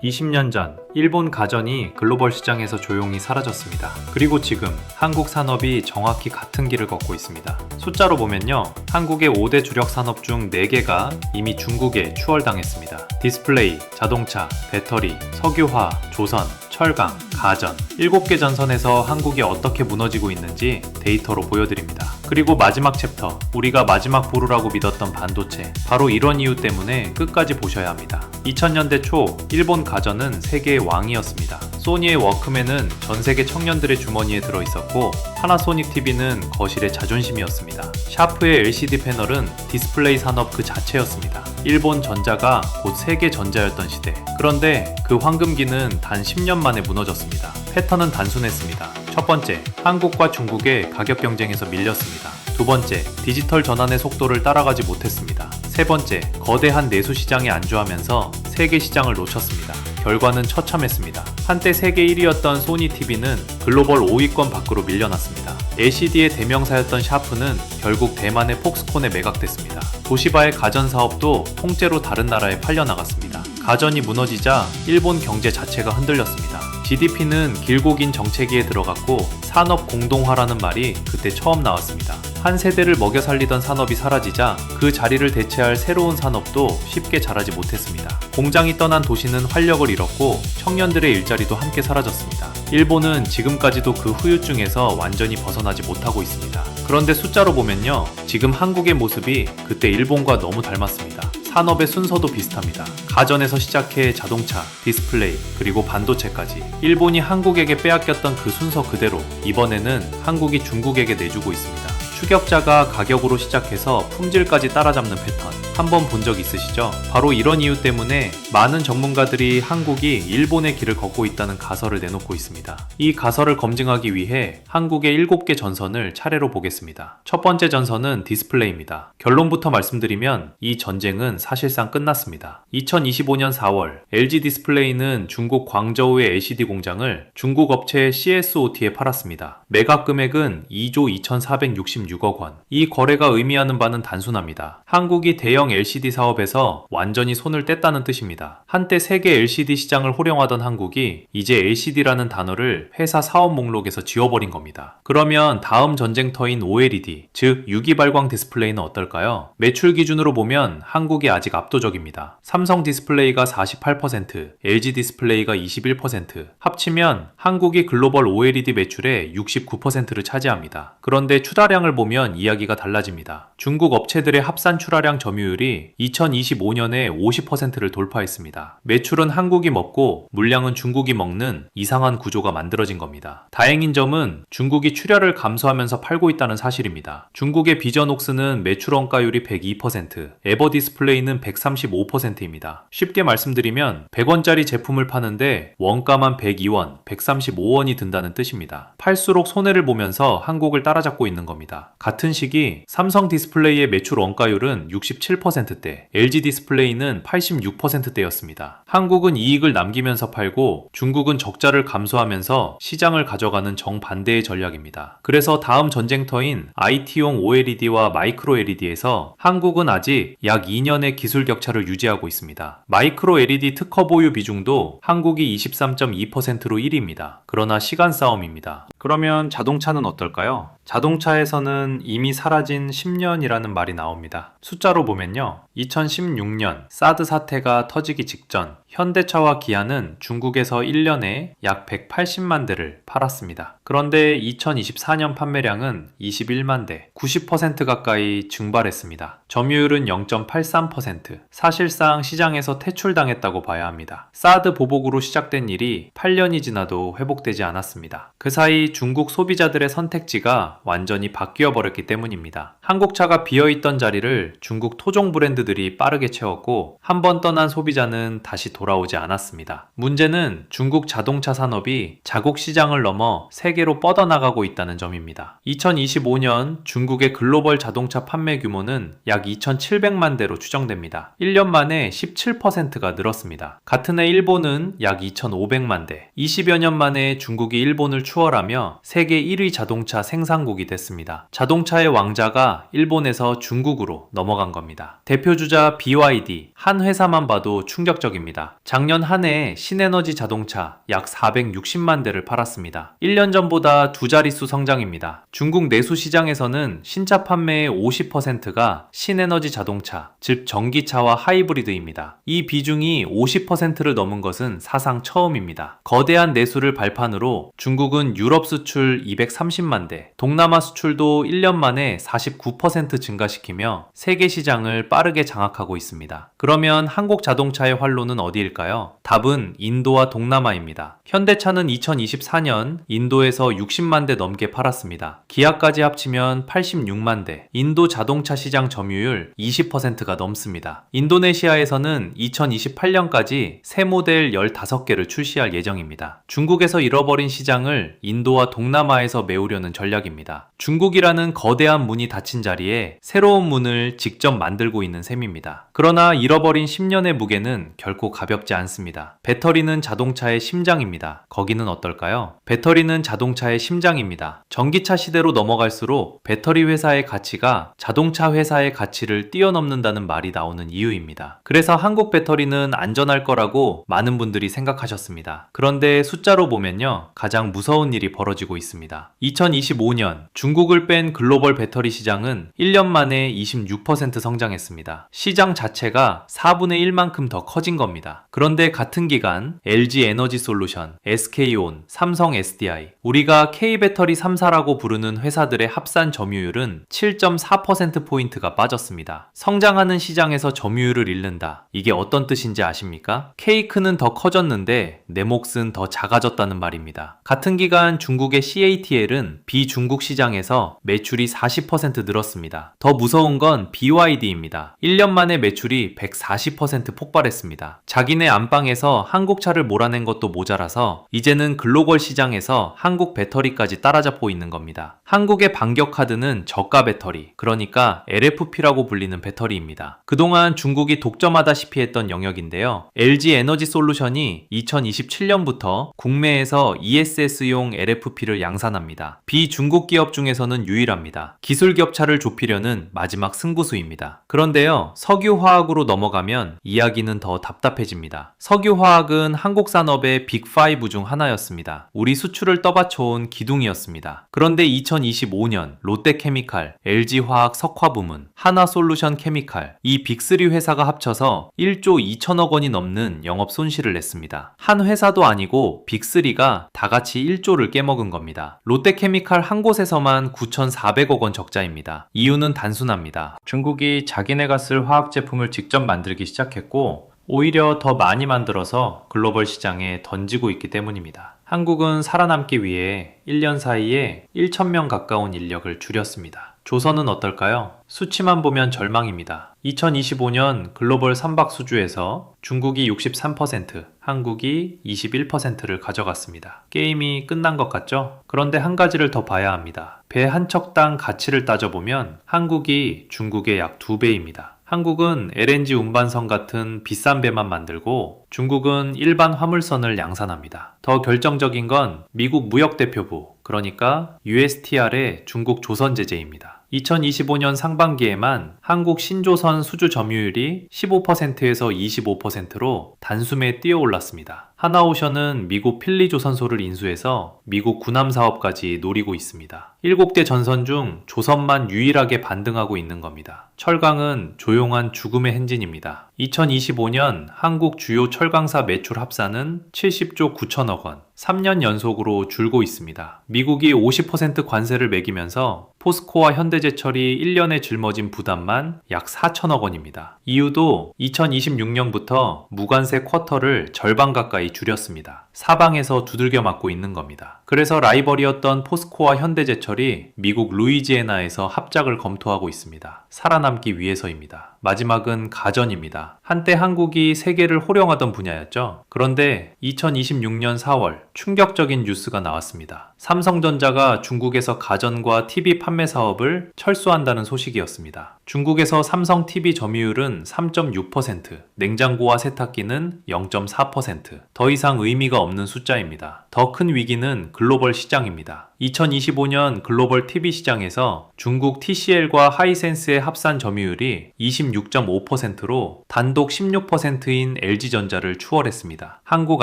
20년 전 일본 가전이 글로벌 시장에서 조용히 사라졌습니다. 그리고 지금 한국 산업이 정확히 같은 길을 걷고 있습니다. 숫자로 보면요, 한국의 5대 주력 산업 중 4개가 이미 중국에 추월당했습니다. 디스플레이, 자동차, 배터리, 석유화, 조선, 철강, 가전 7개 전선에서 한국이 어떻게 무너지고 있는지 데이터로 보여드립니다. 그리고 마지막 챕터, 우리가 마지막 보루라고 믿었던 반도체, 바로 이런 이유 때문에 끝까지 보셔야 합니다. 2000년대 초 일본 가전은 세계의 왕이었습니다. 소니의 워크맨은 전 세계 청년들의 주머니에 들어있었고, 파나소닉 TV는 거실의 자존심이었습니다. 샤프의 LCD 패널은 디스플레이 산업 그 자체였습니다. 일본 전자가 곧 세계 전자였던 시대. 그런데 그 황금기는 단 10년 만에 무너졌습니다. 패턴은 단순했습니다. 첫 번째, 한국과 중국의 가격 경쟁에서 밀렸습니다. 두 번째, 디지털 전환의 속도를 따라가지 못했습니다. 세 번째, 거대한 내수 시장에 안주하면서 세계 시장을 놓쳤습니다. 결과는 처참했습니다. 한때 세계 1위였던 소니 TV는 글로벌 5위권 밖으로 밀려났습니다. LCD의 대명사였던 샤프는 결국 대만의 폭스콘에 매각됐습니다. 도시바의 가전 사업도 통째로 다른 나라에 팔려나갔습니다. 가전이 무너지자 일본 경제 자체가 흔들렸습니다. GDP는 길고 긴 정체기에 들어갔고 산업 공동화라는 말이 그때 처음 나왔습니다. 한 세대를 먹여 살리던 산업이 사라지자 그 자리를 대체할 새로운 산업도 쉽게 자라지 못했습니다. 공장이 떠난 도시는 활력을 잃었고 청년들의 일자리도 함께 사라졌습니다. 일본은 지금까지도 그 후유증에서 완전히 벗어나지 못하고 있습니다. 그런데 숫자로 보면요, 지금 한국의 모습이 그때 일본과 너무 닮았습니다. 산업의 순서도 비슷합니다. 가전에서 시작해 자동차, 디스플레이, 그리고 반도체까지 일본이 한국에게 빼앗겼던 그 순서 그대로 이번에는 한국이 중국에게 내주고 있습니다. 추격자가 가격으로 시작해서 품질까지 따라잡는 패턴 한번 본 적 있으시죠? 바로 이런 이유 때문에 많은 전문가들이 한국이 일본의 길을 걷고 있다는 가설을 내놓고 있습니다. 이 가설을 검증하기 위해 한국의 7개 전선을 차례로 보겠습니다. 첫 번째 전선은 디스플레이입니다. 결론부터 말씀드리면 이 전쟁은 사실상 끝났습니다. 2025년 4월 LG 디스플레이는 중국 광저우의 LCD 공장을 중국 업체 CSOT에 팔았습니다. 매각 금액은 2조 2,466억 원. 이 거래가 의미하는 바는 단순합니다. 한국이 대형 LCD 사업에서 완전히 손을 뗐다는 뜻입니다. 한때 세계 LCD 시장을 호령하던 한국이 이제 LCD라는 단어를 회사 사업 목록에서 지워버린 겁니다. 그러면 다음 전쟁터인 OLED, 즉 유기발광 디스플레이는 어떨까요? 매출 기준으로 보면 한국이 아직 압도적입니다. 삼성 디스플레이가 48%, LG 디스플레이가 21%, 합치면 한국이 글로벌 OLED 매출의 69%를 차지합니다. 그런데 출하량을 보면 이야기가 달라집니다. 중국 업체들의 합산 출하량 점유율이 2025년에 50%를 돌파했습니다. 매출은 한국이 먹고 물량은 중국이 먹는 이상한 구조가 만들어진 겁니다. 다행인 점은 중국이 출하를 감소하면서 팔고 있다는 사실입니다. 중국의 비전옥스는 매출 원가율이 102%, 에버 디스플레이는 135%입니다. 쉽게 말씀드리면 100원짜리 제품을 파는데 원가만 102원, 135원이 든다는 뜻입니다. 팔수록 손해를 보면서 한국을 따라잡고 있는 겁니다. 같은 시기 삼성 디스플레이의 매출 원가율은 67%대, LG 디스플레이는 86%대였습니다. 한국은 이익을 남기면서 팔고 중국은 적자를 감소하면서 시장을 가져가는 정반대의 전략입니다. 그래서 다음 전쟁터인 IT용 OLED와 마이크로 LED에서 한국은 아직 약 2년의 기술 격차를 유지하고 있습니다. 마이크로 LED 특허 보유 비중도 한국이 23.2%로 1위입니다. 그러나 시간 싸움입니다. 그러면 자동차는 어떨까요? 자동차에서는 이미 사라진 10년이라는 말이 나옵니다. 숫자로 보면요, 2016년 사드 사태가 터지기 직전 현대차와 기아는 중국에서 1년에 약 180만 대를 팔았습니다. 그런데 2024년 판매량은 21만 대, 90% 가까이 증발했습니다. 점유율은 0.83%, 사실상 시장에서 퇴출당했다고 봐야 합니다. 사드 보복으로 시작된 일이 8년이 지나도 회복되지 않았습니다. 그 사이 중국 소비자들의 선택지가 완전히 바뀌어 버렸기 때문입니다. 한국차가 비어있던 자리를 중국 토종 브랜드들이 빠르게 채웠고 한 번 떠난 소비자는 다시 돌아오지 않았습니다. 문제는 중국 자동차 산업이 자국 시장을 넘어 세계로 뻗어나가고 있다는 점입니다. 2025년 중국의 글로벌 자동차 판매 규모는 약 2,700만 대로 추정됩니다. 1년 만에 17%가 늘었습니다. 같은 해 일본은 약 2,500만 대, 20여 년 만에 중국이 일본을 추월하며 세계 1위 자동차 생산국이 됐습니다. 자동차의 왕자가 일본에서 중국으로 넘어간 겁니다. 대표주자 BYD, 한 회사만 봐도 충격적입니다. 있습니다. 작년 한 해 신에너지 자동차 약 460만 대를 팔았습니다. 1년 전보다 두 자릿수 성장입니다. 중국 내수 시장에서는 신차 판매의 50%가 신에너지 자동차, 즉 전기차와 하이브리드입니다. 이 비중이 50%를 넘은 것은 사상 처음입니다. 거대한 내수를 발판으로 중국은 유럽 수출 230만 대, 동남아 수출도 1년 만에 49% 증가시키며 세계 시장을 빠르게 장악하고 있습니다. 그러면 한국 자동차의 활로는 어디일까요? 답은 인도와 동남아입니다. 현대차는 2024년 인도에서 60만 대 넘게 팔았습니다. 기아까지 합치면 86만 대, 인도 자동차 시장 점유율 20%가 넘습니다. 인도네시아에서는 2028년까지 새 모델 15개를 출시할 예정입니다. 중국에서 잃어버린 시장을 인도와 동남아에서 메우려는 전략입니다. 중국이라는 거대한 문이 닫힌 자리에 새로운 문을 직접 만들고 있는 셈입니다. 그러나 잃어버린 10년의 무게는 결코 가볍지 않습니다. 배터리는 자동차의 심장입니다. 거기는 어떨까요? 배터리는 자동차의 심장입니다. 전기차 시대로 넘어갈수록 배터리 회사의 가치가 자동차 회사의 가치를 뛰어넘는다는 말이 나오는 이유입니다. 그래서 한국 배터리는 안전할 거라고 많은 분들이 생각하셨습니다. 그런데 숫자로 보면요, 가장 무서운 일이 벌어지고 있습니다. 2025년 중국을 뺀 글로벌 배터리 시장은 1년 만에 26% 성장했습니다. 시장 자체가 4분의 1만큼 더 커진 겁니다. 그런데 같은 기간 LG 에너지 솔루션, SK온, 삼성 SDI, 우리가 K배터리 3사라고 부르는 회사들의 합산 점유율은 7.4%포인트가 빠졌습니다. 성장하는 시장에서 점유율을 잃는다. 이게 어떤 뜻인지 아십니까? 케이크는 더 커졌는데 내 몫은 더 작아졌다는 말입니다. 같은 기간 중국의 CATL은 비중국 시장에서 매출이 40% 늘었습니다. 더 무서운 건 BYD입니다. 1년 만에 매출이 140% 폭발했습니다. 자기네 안방에서 한국차를 몰아낸 것도 모자라서 이제는 글로벌 시장에서 한국 배터리까지 따라잡고 있는 겁니다. 한국의 반격 카드는 저가 배터리, 그러니까 LFP라고 불리는 배터리입니다. 그동안 중국이 독점하다시피 했던 영역인데요. LG 에너지 솔루션이 2027년부터 국내에서 ESS용 LFP를 양산합니다. 비중국 기업 중에서는 유일합니다. 기술 격차를 좁히려는 마지막 승부수입니다. 그런데요, 석유화학으로 넘어가면 이야기는 더 답답해집니다. 석유화학은 한국 산업의 빅5 중 하나였습니다. 우리 수출을 떠받쳐온 기둥이었습니다. 그런데 2025년 롯데케미칼, LG화학 석화부문, 하나솔루션 케미칼, 이 빅3 회사가 합쳐서 1조 2천억 원이 넘는 영업 손실을 냈습니다. 한 회사도 아니고 빅3가 다 같이 1조를 깨먹은 겁니다. 롯데케미칼 한 곳에서만 9,400억 원 적자입니다. 이유는 단순합니다. 중국이 자기네가 쓸 화학 제품을 직접 만들기 시작했고 오히려 더 많이 만들어서 글로벌 시장에 던지고 있기 때문입니다. 한국은 살아남기 위해 1년 사이에 1,000명 가까운 인력을 줄였습니다. 조선은 어떨까요? 수치만 보면 절망입니다. 2025년 글로벌 선박 수주에서 중국이 63%, 한국이 21%를 가져갔습니다. 게임이 끝난 것 같죠? 그런데 한 가지를 더 봐야 합니다. 배 한 척당 가치를 따져보면 한국이 중국의 약 2배입니다. 한국은 LNG 운반선 같은 비싼 배만 만들고 중국은 일반 화물선을 양산합니다. 더 결정적인 건 미국 무역대표부, 그러니까 USTR의 중국 조선 제재입니다. 2025년 상반기에만 한국 신조선 수주 점유율이 15%에서 25%로 단숨에 뛰어올랐습니다. 하나오션은 미국 필리조선소를 인수해서 미국 군함 사업까지 노리고 있습니다. 7대 전선 중 조선만 유일하게 반등하고 있는 겁니다. 철강은 조용한 죽음의 행진입니다. 2025년 한국 주요 철강사 매출 합산은 70조 9천억 원, 3년 연속으로 줄고 있습니다. 미국이 50% 관세를 매기면서 포스코와 현대제철이 1년에 짊어진 부담만 약 4천억 원입니다. 이유도 2026년부터 무관세 쿼터를 절반 가까이 줄였습니다. 사방에서 두들겨 맞고 있는 겁니다. 그래서 라이벌이었던 포스코와 현대제철이 미국 루이지애나에서 합작을 검토하고 있습니다. 살아남기 위해서입니다. 마지막은 가전입니다. 한때 한국이 세계를 호령하던 분야였죠. 그런데 2026년 4월 충격적인 뉴스가 나왔습니다. 삼성전자가 중국에서 가전과 TV 판매 사업을 철수한다는 소식이었습니다. 중국에서 삼성 TV 점유율은 3.6%, 냉장고와 세탁기는 0.4%. 더 이상 의미가 없는 숫자입니다. 더 큰 위기는 글로벌 시장입니다. 2025년 글로벌 TV 시장에서 중국 TCL과 하이센스의 합산 점유율이 26.5%로 단독 16%인 LG전자를 추월했습니다. 한국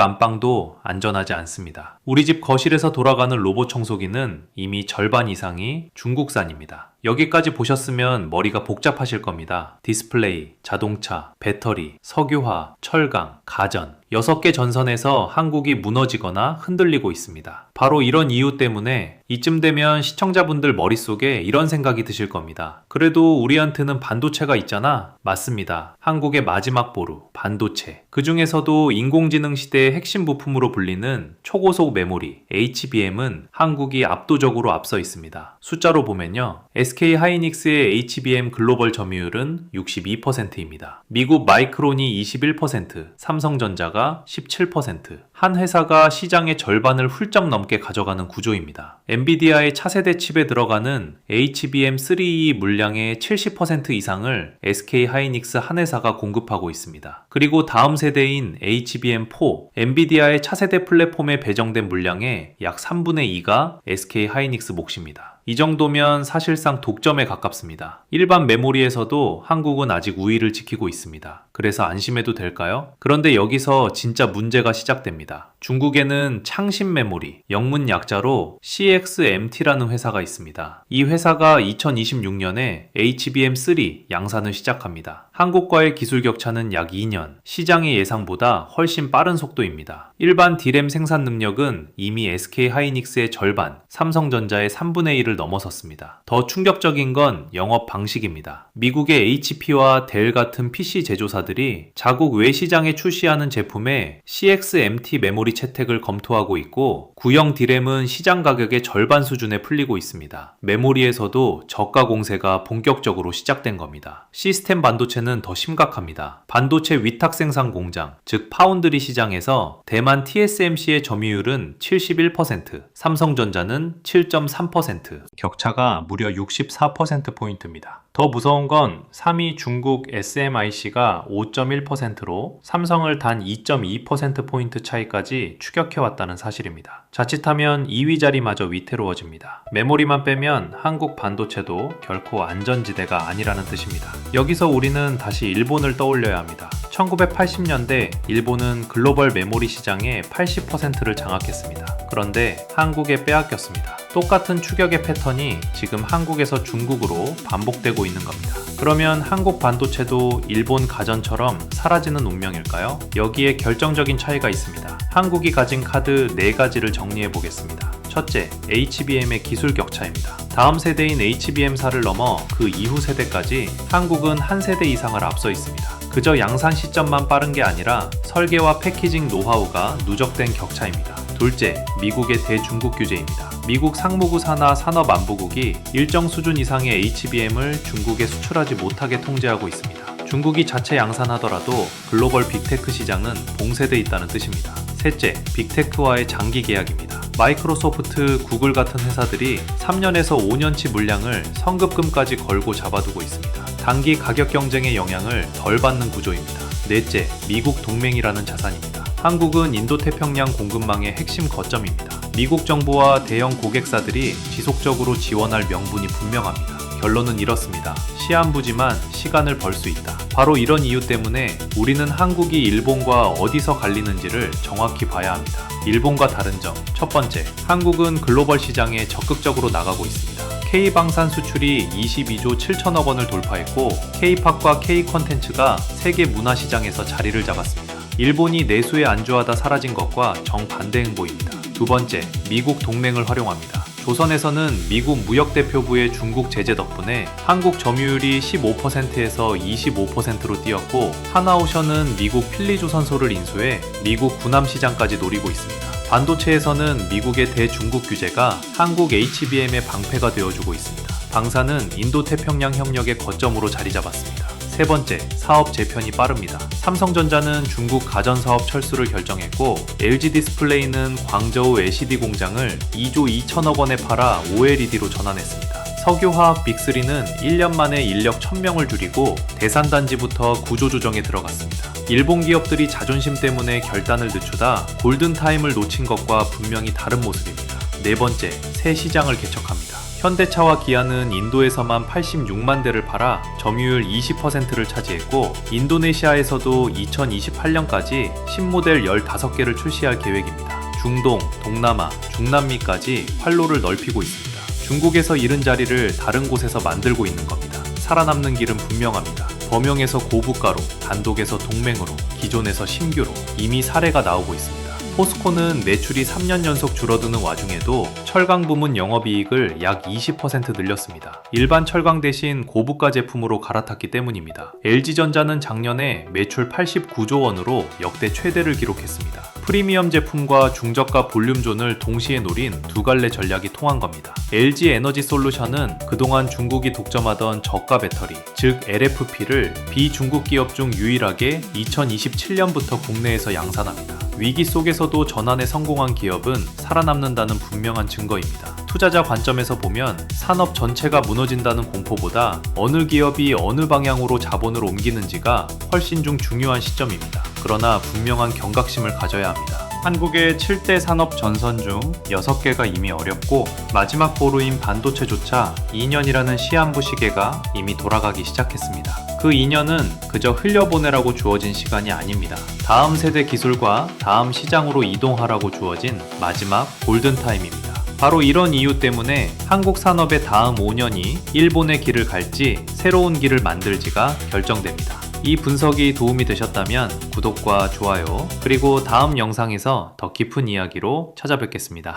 안방도 안전하지 않습니다. 우리 집 거실에서 돌아가는 로봇 청소기는 이미 절반 이상이 중국산입니다. 여기까지 보셨으면 머리가 복잡하실 겁니다. 디스플레이, 자동차, 배터리, 석유화, 철강, 가전 6개 전선에서 한국이 무너지거나 흔들리고 있습니다. 바로 이런 이유 때문에 이쯤 되면 시청자분들 머릿속에 이런 생각이 드실 겁니다. 그래도 우리한테는 반도체가 있잖아. 맞습니다. 한국의 마지막 보루, 반도체. 그 중에서도 인공지능 시대의 핵심 부품으로 불리는 초고속 메모리, HBM은 한국이 압도적으로 앞서 있습니다. 숫자로 보면요. SK 하이닉스의 HBM 글로벌 점유율은 62%입니다. 미국 마이크론이 21%, 삼성전자가 17%, 한 회사가 시장의 절반을 훌쩍 넘게 가져가는 구조입니다. 엔비디아의 차세대 칩에 들어가는 HBM3E 물량의 70% 이상을 SK 하이닉스 한 회사가 공급하고 있습니다. 그리고 다음 세대인 HBM4, 엔비디아의 차세대 플랫폼에 배정된 물량의 약 3분의 2가 SK 하이닉스 몫입니다. 이 정도면 사실상 독점에 가깝습니다. 일반 메모리에서도 한국은 아직 우위를 지키고 있습니다. 그래서 안심해도 될까요? 그런데 여기서 진짜 문제가 시작됩니다. 중국에는 창신 메모리, 영문 약자로 CXMT라는 회사가 있습니다. 이 회사가 2026년에 HBM3 양산을 시작합니다. 한국과의 기술 격차는 약 2년, 시장의 예상보다 훨씬 빠른 속도입니다. 일반 D램 생산 능력은 이미 SK 하이닉스의 절반, 삼성전자의 3분의 1을 넘어섰습니다. 더 충격적인 건 영업 방식입니다. 미국의 HP와 델 같은 PC 제조사들이 자국 외 시장에 출시하는 제품에 CXMT 메모리 채택을 검토하고 있고, 구형 D램은 시장 가격의 절반 수준에 풀리고 있습니다. 메모리에서도 저가 공세가 본격적으로 시작된 겁니다. 시스템 반도체는 더 심각합니다. 반도체 위탁 생산 공장, 즉 파운드리 시장에서 대만 TSMC의 점유율은 71%, 삼성전자는 7.3%, 격차가 무려 64%포인트입니다. 더 무서운 건 3위 중국 SMIC가 5.1%로 삼성을 단 2.2%포인트 차이까지 추격해왔다는 사실입니다. 자칫하면 2위 자리마저 위태로워집니다. 메모리만 빼면 한국 반도체도 결코 안전지대가 아니라는 뜻입니다. 여기서 우리는 다시 일본을 떠올려야 합니다. 1980년대 일본은 글로벌 메모리 시장의 80%를 장악했습니다. 그런데 한국에 빼앗겼습니다. 똑같은 추격의 패턴이 지금 한국에서 중국으로 반복되고 있는 겁니다. 그러면 한국 반도체도 일본 가전처럼 사라지는 운명일까요? 여기에 결정적인 차이가 있습니다. 한국이 가진 카드 4가지를 정리해 보겠습니다. 첫째, HBM의 기술 격차입니다. 다음 세대인 HBM4를 넘어 그 이후 세대까지 한국은 한 세대 이상을 앞서 있습니다. 그저 양산 시점만 빠른 게 아니라 설계와 패키징 노하우가 누적된 격차입니다. 둘째, 미국의 대중국 규제입니다. 미국 상무부 산하 산업안보국이 일정 수준 이상의 HBM을 중국에 수출하지 못하게 통제하고 있습니다. 중국이 자체 양산하더라도 글로벌 빅테크 시장은 봉쇄돼 있다는 뜻입니다. 셋째, 빅테크와의 장기 계약입니다. 마이크로소프트, 구글 같은 회사들이 3년에서 5년치 물량을 성급금까지 걸고 잡아두고 있습니다. 단기 가격 경쟁의 영향을 덜 받는 구조입니다. 넷째, 미국 동맹이라는 자산입니다. 한국은 인도태평양 공급망의 핵심 거점입니다. 미국 정부와 대형 고객사들이 지속적으로 지원할 명분이 분명합니다. 결론은 이렇습니다. 시한부지만 시간을 벌 수 있다. 바로 이런 이유 때문에 우리는 한국이 일본과 어디서 갈리는지를 정확히 봐야 합니다. 일본과 다른 점, 첫 번째, 한국은 글로벌 시장에 적극적으로 나가고 있습니다. K방산 수출이 22조 7천억 원을 돌파했고 K팝과 K콘텐츠가 세계 문화시장에서 자리를 잡았습니다. 일본이 내수에 안주하다 사라진 것과 정반대 행보입니다. 두 번째, 미국 동맹을 활용합니다. 조선에서는 미국 무역대표부의 중국 제재 덕분에 한국 점유율이 15%에서 25%로 뛰었고, 하나오션은 미국 필리조선소를 인수해 미국 군함 시장까지 노리고 있습니다. 반도체에서는 미국의 대중국 규제가 한국 HBM의 방패가 되어주고 있습니다. 방산은 인도태평양 협력의 거점으로 자리 잡았습니다. 세 번째, 사업 재편이 빠릅니다. 삼성전자는 중국 가전사업 철수를 결정했고, LG 디스플레이는 광저우 LCD 공장을 2조 2천억 원에 팔아 OLED로 전환했습니다. 석유화학 빅3는 1년 만에 인력 1000명을 줄이고 대산단지부터 구조조정에 들어갔습니다. 일본 기업들이 자존심 때문에 결단을 늦추다 골든타임을 놓친 것과 분명히 다른 모습입니다. 네 번째, 새 시장을 개척합니다. 현대차와 기아는 인도에서만 86만 대를 팔아 점유율 20%를 차지했고 인도네시아에서도 2028년까지 신모델 15개를 출시할 계획입니다. 중동, 동남아, 중남미까지 활로를 넓히고 있습니다. 중국에서 잃은 자리를 다른 곳에서 만들고 있는 겁니다. 살아남는 길은 분명합니다. 범용에서 고부가로, 단독에서 동맹으로, 기존에서 신규로 이미 사례가 나오고 있습니다. 포스코는 매출이 3년 연속 줄어드는 와중에도 철강 부문 영업이익을 약 20% 늘렸습니다. 일반 철강 대신 고부가 제품으로 갈아탔기 때문입니다. LG전자는 작년에 매출 89조 원으로 역대 최대를 기록했습니다. 프리미엄 제품과 중저가 볼륨존을 동시에 노린 두 갈래 전략이 통한 겁니다. LG 에너지 솔루션은 그동안 중국이 독점하던 저가 배터리, 즉 LFP를 비중국 기업 중 유일하게 2027년부터 국내에서 양산합니다. 위기 속에서도 전환에 성공한 기업은 살아남는다는 분명한 증거입니다. 투자자 관점에서 보면 산업 전체가 무너진다는 공포보다 어느 기업이 어느 방향으로 자본을 옮기는지가 훨씬 좀 중요한 시점입니다. 그러나 분명한 경각심을 가져야 합니다. 한국의 7대 산업 전선 중 6개가 이미 어렵고 마지막 보루인 반도체조차 2년이라는 시한부 시계가 이미 돌아가기 시작했습니다. 그 2년은 그저 흘려보내라고 주어진 시간이 아닙니다. 다음 세대 기술과 다음 시장으로 이동하라고 주어진 마지막 골든타임입니다. 바로 이런 이유 때문에 한국 산업의 다음 5년이 일본의 길을 갈지 새로운 길을 만들지가 결정됩니다. 이 분석이 도움이 되셨다면 구독과 좋아요, 그리고 다음 영상에서 더 깊은 이야기로 찾아뵙겠습니다.